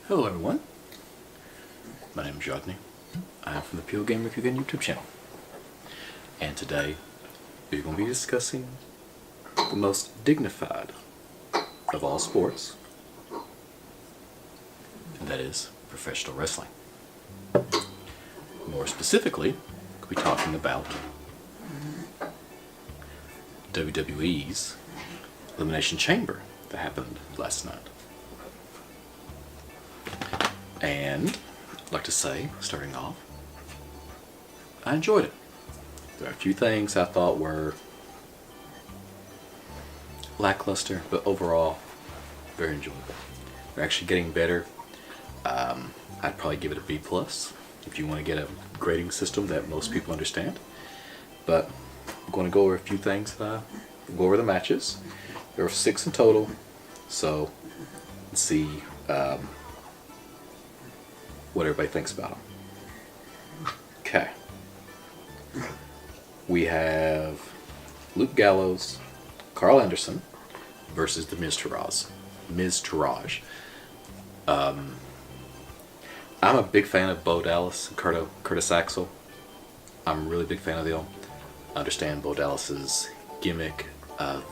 Hello everyone, my name is Rodney. I am from the Pure Game Review Game YouTube channel. And today, we're going to be discussing the most dignified of all sports, and that is professional wrestling. More specifically, we'll be talking about WWE's Elimination Chamber that happened last night. And I'd like to say, starting off, I enjoyed it. There are a few things I thought were lackluster, but overall, very enjoyable. They're actually getting better. I'd probably give it a B+, if you want to get a grading system that most people understand. But I'm going to go over a few things. Go over the matches. There were 6 in total, so let's see what everybody thinks about them. Okay. We have Luke Gallows, Carl Anderson versus the Miz Taraj. I'm a big fan of Bo Dallas and Curtis Axel. I'm a really big fan of them. I understand Bo Dallas's gimmick of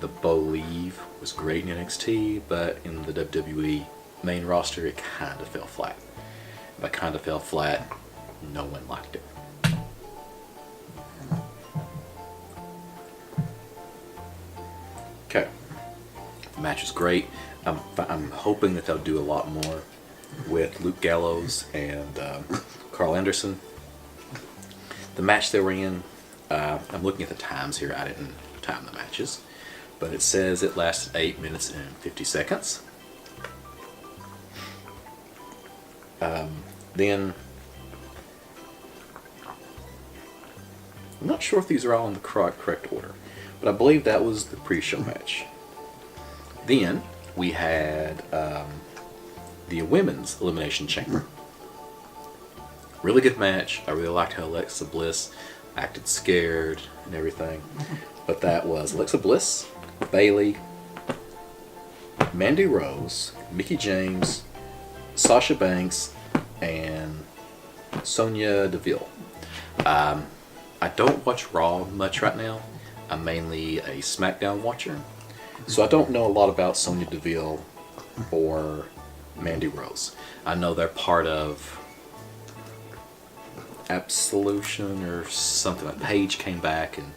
the Bo Leave was great in NXT, but in the WWE main roster it kind of fell flat. By kind of fell flat, no one liked it. Okay, the match was great. I'm hoping that they'll do a lot more with Luke Gallows and Carl Anderson. The match they were in, I'm looking at the times here. I didn't time the matches, but it says it lasted 8 minutes and 50 seconds. Then, I'm not sure if these are all in the correct order, but I believe that was the pre-show match. Then, we had the Women's Elimination Chamber. Really good match. I really liked how Alexa Bliss acted scared and everything. But that was Alexa Bliss, Bayley, Mandy Rose, Mickie James, Sasha Banks, and Sonya Deville. I don't watch Raw much right now. I'm mainly a SmackDown watcher, so I don't know a lot about Sonya Deville or Mandy Rose. I know they're part of Absolution or something. Like Paige came back and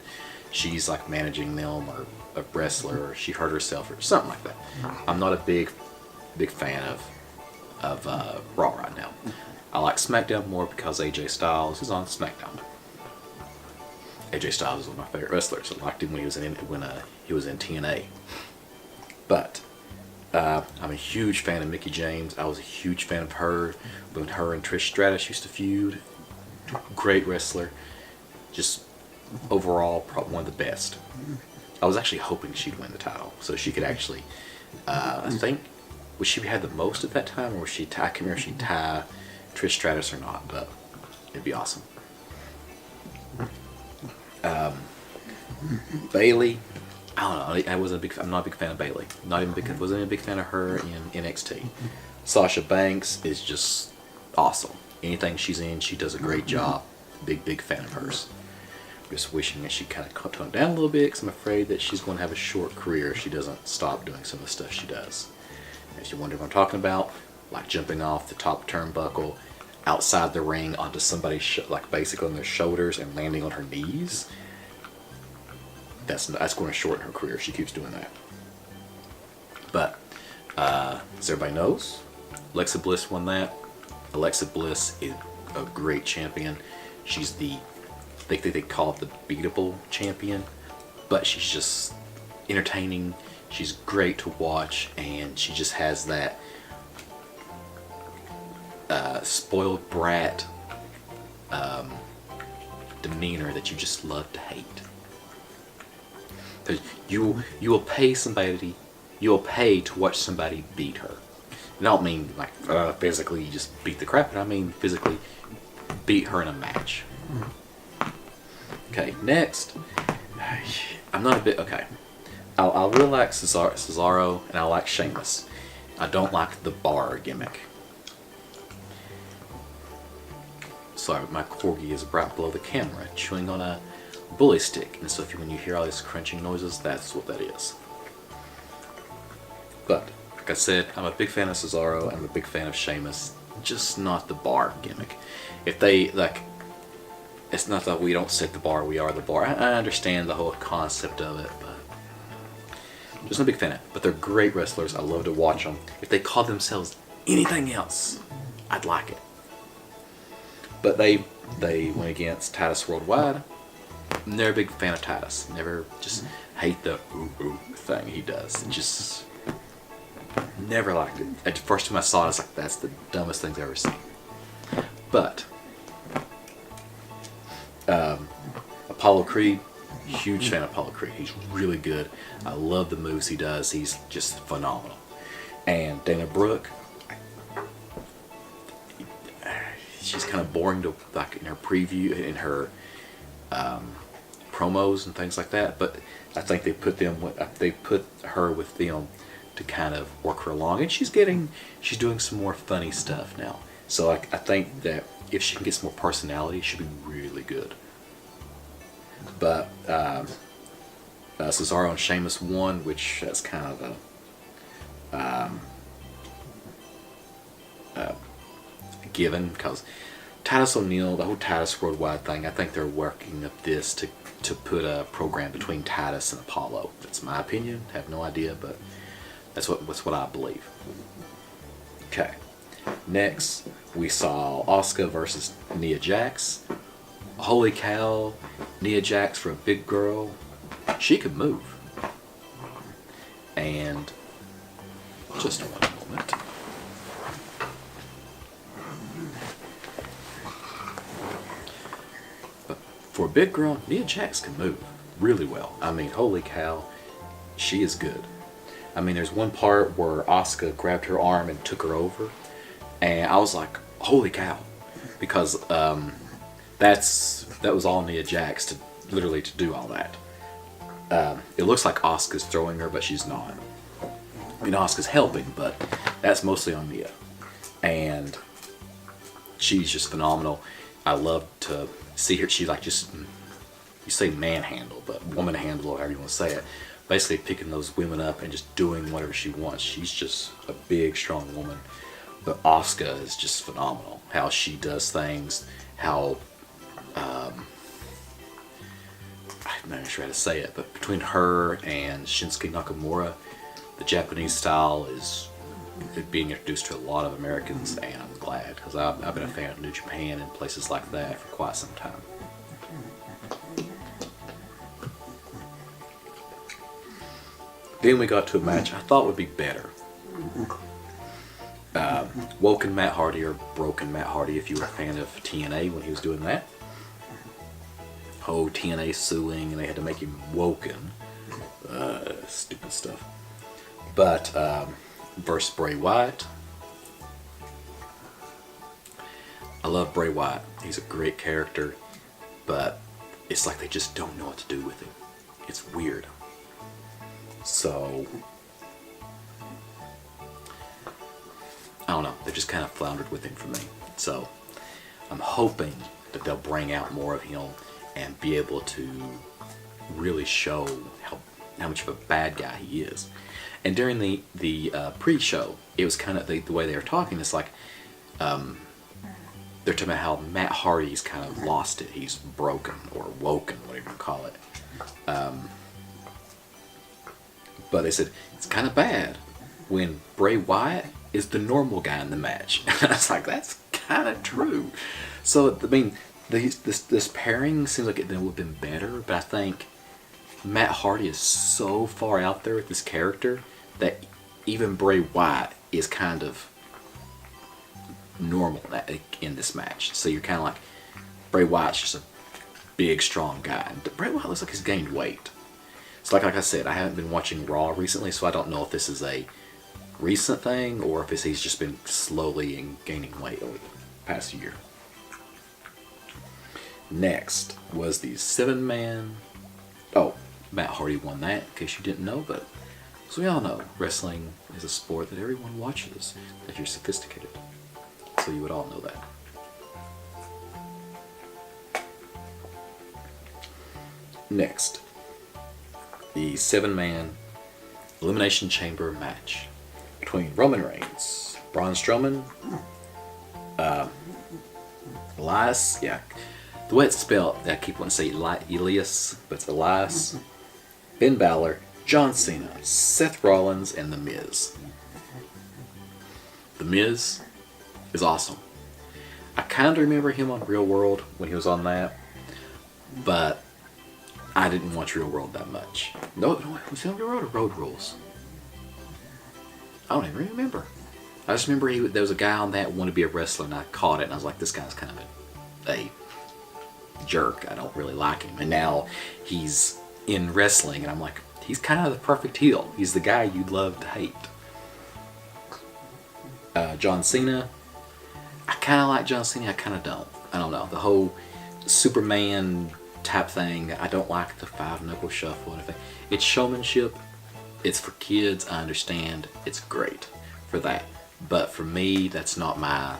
she's like managing them, or a wrestler, or she hurt herself or something like that. I'm not a big fan of Raw right now. I like SmackDown more because AJ Styles is on SmackDown. AJ Styles is one of my favorite wrestlers. I liked him when he was in TNA. But I'm a huge fan of Mickie James. I was a huge fan of her when her and Trish Stratus used to feud. Great wrestler. Just overall, probably one of the best. I was actually hoping she'd win the title so she could actually, I think, would she have the most at that time, or was she tie? I can't remember if she tie Trish Stratus or not, but it'd be awesome. Bayley, I don't know. I'm not a big fan of Bayley. Wasn't a big fan of her in NXT. Sasha Banks is just awesome. Anything she's in, she does a great job. Big fan of hers. Just wishing that she kind of toned down a little bit, because I'm afraid that she's going to have a short career if she doesn't stop doing some of the stuff she does. If you wonder what I'm talking about, like jumping off the top turnbuckle outside the ring onto somebody's like basically on their shoulders and landing on her knees, that's going to shorten her career if she keeps doing that. But as everybody knows, Alexa Bliss won that. Alexa Bliss is a great champion. She's they call it the beatable champion, but she's just entertaining. She's great to watch, and she just has that spoiled brat demeanor that you just love to hate. Because you will pay to watch somebody beat her. And I don't mean like physically just beat the crap, but I mean physically beat her in a match. Okay, next, I'm not a bit okay. I really like Cesaro and I like Sheamus. I don't like the bar gimmick. Sorry, my corgi is right below the camera, chewing on a bully stick, and so when you hear all these crunching noises, that's what that is. But like I said, I'm a big fan of Cesaro. I'm a big fan of Sheamus. Just not the bar gimmick. If they like, it's not that we don't set the bar; we are the bar. I understand the whole concept of it, but just not a big fan of it. But they're great wrestlers. I love to watch them. If they called themselves anything else, I'd like it. But they went against Titus Worldwide. Never a big fan of Titus. Never, just hate the ooh thing he does. Just never liked it. At the first time I saw it, I was like, that's the dumbest thing I've ever seen. But Apollo Creed, huge fan of Apollo Creed. He's really good. I love the moves he does. He's just phenomenal. And Dana Brooke, she's kind of boring to like in her preview, in her promos and things like that. But I think they put her with them to kind of work her along, and she's doing some more funny stuff now. So I think that if she can get some more personality, she'll be really good. But Cesaro and Sheamus won, which that's kind of a given, because Titus O'Neil, the whole Titus Worldwide thing, I think they're working up this to put a program between Titus and Apollo. That's my opinion. I have no idea, but that's what I believe. Okay. Next, we saw Asuka versus Nia Jax. Holy cow, Nia Jax, for a big girl, she could move. And just one moment. But for a big girl, Nia Jax can move really well. I mean, holy cow, she is good. I mean, there's one part where Asuka grabbed her arm and took her over, and I was like, holy cow, because that was all Nia Jax to do all that. It looks like Asuka's throwing her, but she's not. I mean, Asuka's helping, but that's mostly on Nia, and she's just phenomenal. I love to see her. She like just, you say manhandle, but woman handle, or however you want to say it. Basically picking those women up and just doing whatever she wants. She's just a big, strong woman. But Asuka is just phenomenal. How she does things, how I'm not sure how to say it, but between her and Shinsuke Nakamura, the Japanese style is being introduced to a lot of Americans, and I'm glad, because I've been a fan of New Japan and places like that for quite some time. Then we got to a match I thought would be better. Woken Matt Hardy, or Broken Matt Hardy, if you were a fan of TNA when he was doing that. Oh, TNA suing, and they had to make him woken. Stupid stuff. But, versus Bray Wyatt. I love Bray Wyatt. He's a great character, but it's like they just don't know what to do with him. It's weird. So, I don't know, they just kind of floundered with him for me. So, I'm hoping that they'll bring out more of him and be able to really show how much of a bad guy he is. And during the pre-show, it was kind of the way they were talking. It's like they're talking about how Matt Hardy's kind of lost it. He's broken or woken, whatever you call it. But they said it's kind of bad when Bray Wyatt is the normal guy in the match. And I was like, that's kind of true. So I mean, this pairing seems like it would have been better, but I think Matt Hardy is so far out there with this character that even Bray Wyatt is kind of normal in this match. So you're kind of like, Bray Wyatt's just a big, strong guy. And Bray Wyatt looks like he's gained weight. So like I said, I haven't been watching Raw recently, so I don't know if this is a recent thing or if he's just been slowly gaining weight over the past year. Next was the 7-man. Oh, Matt Hardy won that, in case you didn't know, but So we all know wrestling is a sport that everyone watches if you're sophisticated. So you would all know that. Next, the 7-man Elimination Chamber match between Roman Reigns, Braun Strowman, Elias, the way it's spelled, I keep wanting to say Elias, but it's Elias, Finn Balor, John Cena, Seth Rollins, and The Miz. The Miz is awesome. I kind of remember him on Real World when he was on that, but I didn't watch Real World that much. No, was he on Real World or Road Rules? I don't even remember. I just remember there was a guy on that who wanted to be a wrestler, and I caught it, and I was like, this guy's kind of a jerk. I don't really like him. And now he's in wrestling, and I'm like, he's kind of the perfect heel. He's the guy you'd love to hate. John Cena. I kind of like John Cena, I kind of don't. I don't know. The whole Superman type thing, I don't like the 5-knuckle shuffle and everything. It's showmanship. It's for kids, I understand. It's great for that. But for me, that's not my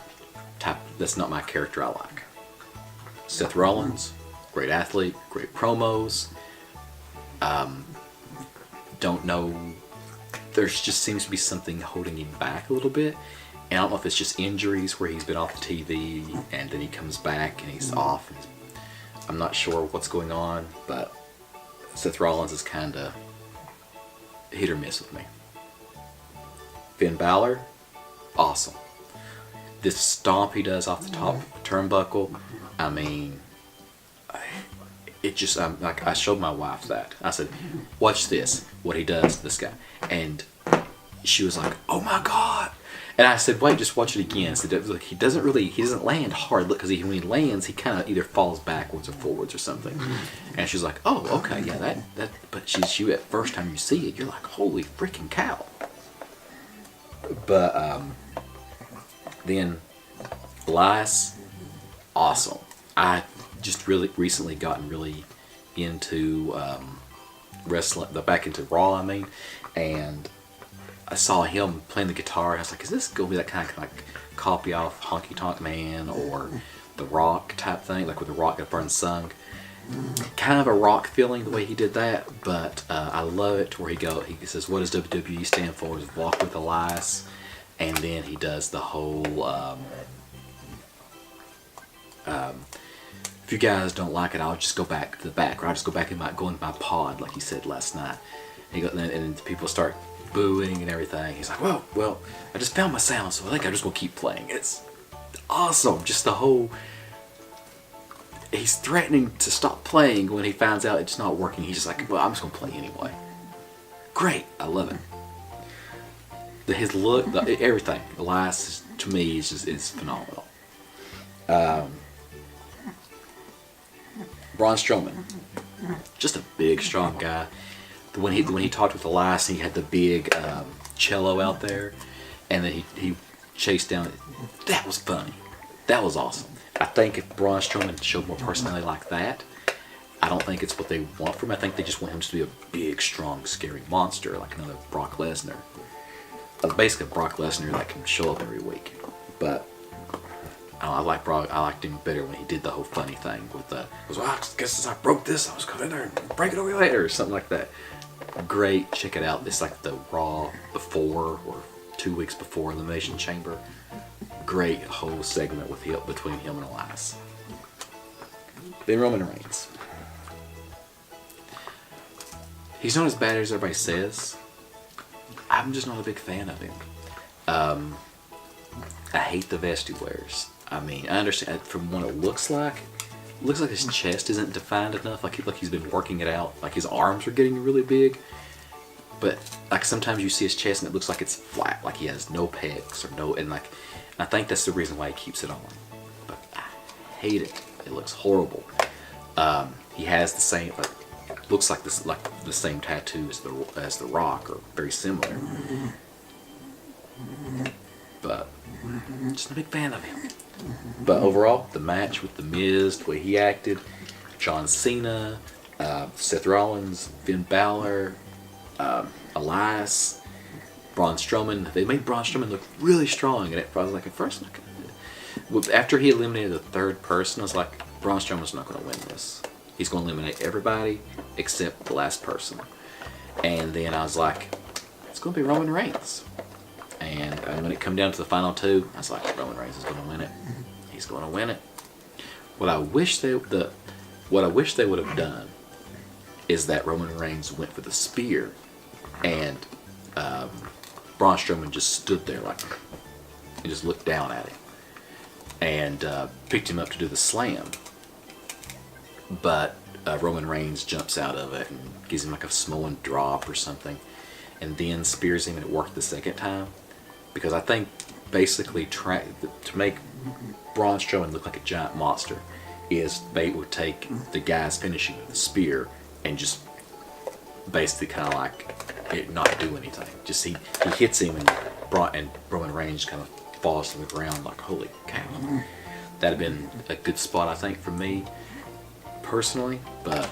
character I like. Seth Rollins, great athlete, great promos. Don't know, there just seems to be something holding him back a little bit. And I don't know if it's just injuries where he's been off the TV and then he comes back and he's off. And I'm not sure what's going on, but Seth Rollins is kind of hit or miss with me. Finn Balor, awesome. This stomp he does off the top turnbuckle, I mean, it just, like, I showed my wife that. I said, watch this, what he does to this guy. And she was like, oh my God. And I said, wait, just watch it again. So he doesn't land hard. Look, because when he lands, he kind of either falls backwards or forwards or something. And she's like, oh, okay, yeah, that. But she at first time you see it, you're like, holy freaking cow. But then Elias, awesome. I just really recently gotten really into wrestling, back into Raw, I mean, and I saw him playing the guitar, and I was like, is this going to be that kind of like copy off Honky Tonk Man or The Rock type thing, like with The Rock got burned sung? Kind of a Rock feeling the way he did that, but I love it to where he says, what does WWE stand for? Is Walk with Elias, and then he does the whole, if you guys don't like it, I'll just go back to the back, or I'll just go into my pod, like he said last night. And people start booing and everything. He's like, well, I just found my sound, so I think I'm just gonna keep playing. It's awesome. Just the whole, he's threatening to stop playing when he finds out it's not working. He's just like, well, I'm just gonna play anyway. Great, I love it. His look, everything. Elias, to me, is phenomenal. Braun Strowman, just a big, strong guy. When he talked with Elias, he had the big cello out there, and then he chased down. That was funny. That was awesome. I think if Braun Strowman showed more personality like that, I don't think it's what they want from him. I think they just want him to be a big, strong, scary monster, like another Brock Lesnar. Basically, a Brock Lesnar that can show up every week. But I liked him better when he did the whole funny thing with I guess since I broke this, I was going in there and break it over your later, or something like that. Great, check it out. It's like the Raw before or 2 weeks before Elimination Chamber. Great whole segment between him and Elias. Then Roman Reigns. He's not as bad as everybody says. I'm just not a big fan of him. I hate the vest he wears. I mean, I understand from what it looks like. It looks like his chest isn't defined enough. Like he's been working it out. Like his arms are getting really big. But like sometimes you see his chest and it looks like it's flat. Like he has no pecs or no. And I think that's the reason why he keeps it on. But I hate it. It looks horrible. He has the same. Looks like the same tattoo as the Rock, or very similar. But just not a big fan of him. But overall, the match with The Miz, the way he acted, John Cena, Seth Rollins, Finn Balor, Elias, Braun Strowman. They made Braun Strowman look really strong, and I was like, at first, after he eliminated the third person, I was like, Braun Strowman's not going to win this. He's going to eliminate everybody except the last person. And then I was like, it's going to be Roman Reigns. And when it come down to the final two, I was like, Roman Reigns is going to win it. He's going to win it. What I wish they would have done is that Roman Reigns went for the spear, and Braun Strowman just stood there like, and just looked down at him, and picked him up to do the slam. But Roman Reigns jumps out of it and gives him like a Samoan drop or something, and then spears him, and it worked the second time. Because I think basically to make Braun Strowman look like a giant monster is they would take the guy's finishing with the spear and just basically kind of like it not do anything. Just he hits him, and Roman Reigns kind of falls to the ground like, holy cow. That'd have been a good spot, I think, for me personally, but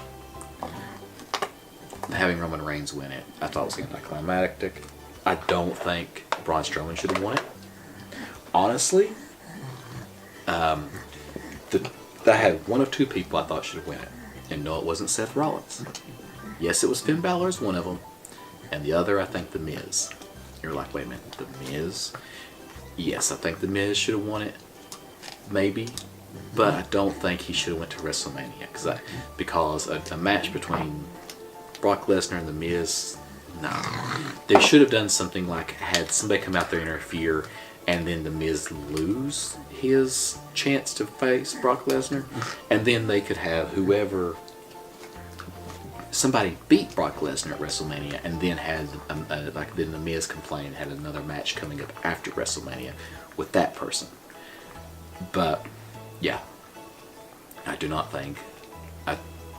having Roman Reigns win it, I thought it was going to be climactic. I don't think Braun Strowman should have won it. Honestly, I had one of two people I thought should have won it. And no, it wasn't Seth Rollins. Yes, it was Finn Balor as one of them. And the other, I think, The Miz. You're like, wait a minute, The Miz? Yes, I think The Miz should have won it. Maybe. But I don't think he should have went to WrestleMania. Because a match between Brock Lesnar and The Miz... No. They should have done something like had somebody come out there and interfere, and then The Miz lose his chance to face Brock Lesnar, and then they could have somebody beat Brock Lesnar at WrestleMania, and then had then The Miz complained, had another match coming up after WrestleMania with that person. But yeah, I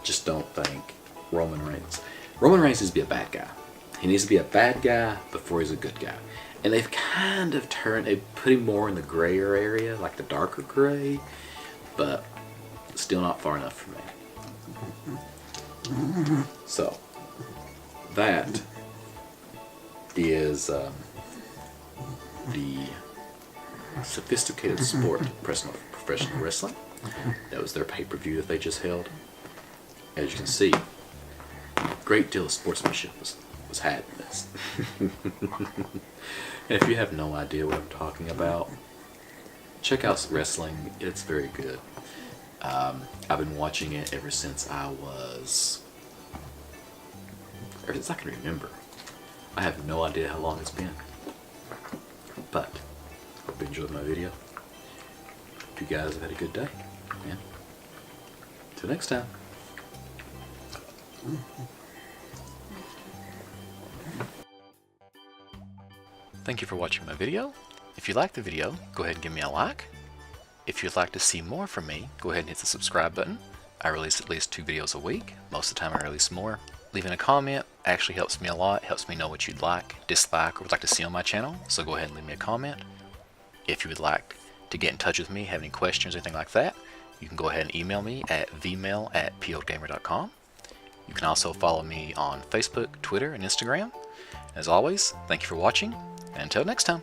just don't think Roman Reigns needs to be a bad guy. He needs to be a bad guy before he's a good guy. And they've kind of put him more in the grayer area, like the darker gray, but still not far enough for me. So, that is the Sophisticated Sport Professional Wrestling. That was their pay-per-view that they just held. As you can see, a great deal of sportsmanship was had in this. And if you have no idea what I'm talking about, check out wrestling. It's very good. I've been watching it ever since I can remember. I have no idea how long it's been. But hope you enjoyed my video. Hope you guys have had a good day. And until next time. Thank you for watching my video. If you liked the video, go ahead and give me a like. If you'd like to see more from me, go ahead and hit the subscribe button. I release at least 2 videos a week. Most of the time I release more. Leaving a comment actually helps me a lot. Helps me know what you'd like, dislike, or would like to see on my channel. So go ahead and leave me a comment. If you would like to get in touch with me, have any questions or anything like that, you can go ahead and email me at vmail@pogamer.com. You can also follow me on Facebook, Twitter, and Instagram. As always, thank you for watching, and until next time.